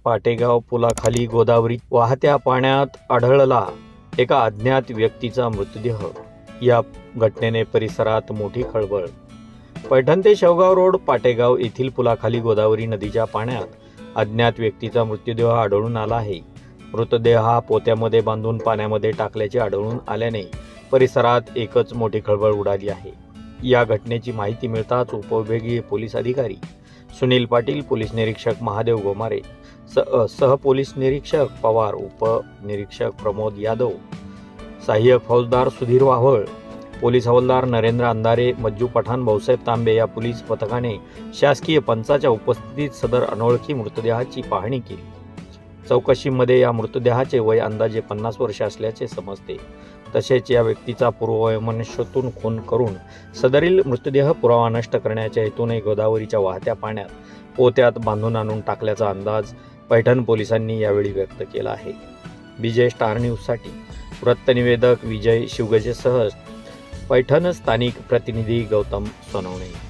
पाटेगाव पुलाखाली गोदावरी वाहत्या पाण्यात आढळला एका अज्ञात व्यक्तीचा मृतदेह। या घटनेने परिसरात मोठी खळबळ। पैठण ते शेवगाव रोड पाटेगाव येथील पुलाखाली गोदावरी नदीच्या पाण्यात अज्ञात व्यक्तीचा मृतदेह आढळून आला आहे। मृतदेह हा पोत्यामध्ये बांधून पाण्यामध्ये टाकल्याचे आढळून आल्याने परिसरात एकच मोठी खळबळ उडाली आहे। या घटनेची माहिती मिळताच उपविभागीय पोलीस अधिकारी सुनील पाटील, पोलीस निरीक्षक महादेव गोमारे, सह पोलीस निरीक्षक पवार, उपनिरीक्षक प्रमोद यादव, सहाय्यक फौजदार सुधीर वाहवळ, पोलीस हवालदार नरेंद्र अंधारे, मज्जू पठाण, भाऊसाहेब तांबे या पोलीस पथकाने शासकीय पंचाच्या उपस्थितीत सदर अनोळखी मृतदेहाची पाहणी केली। चौकशीमध्ये या मृतदेहाचे वय अंदाजे 50 वर्ष असल्याचे समजते। तसेच या व्यक्तीचा पूर्ववैमनस्यातून खून करून सदरील मृतदेह पुरावा नष्ट करण्याच्या हेतूने गोदावरीच्या वाहत्या पाण्यात पोत्यात बांधून आणून टाकल्याचा अंदाज पैठण पोलिसांनी यावेळी व्यक्त केला आहे। विजय स्टार न्यूजसाठी वृत्तनिवेदक विजय शिवगजेसह पैठण स्थानिक प्रतिनिधी गौतम सोनवणे।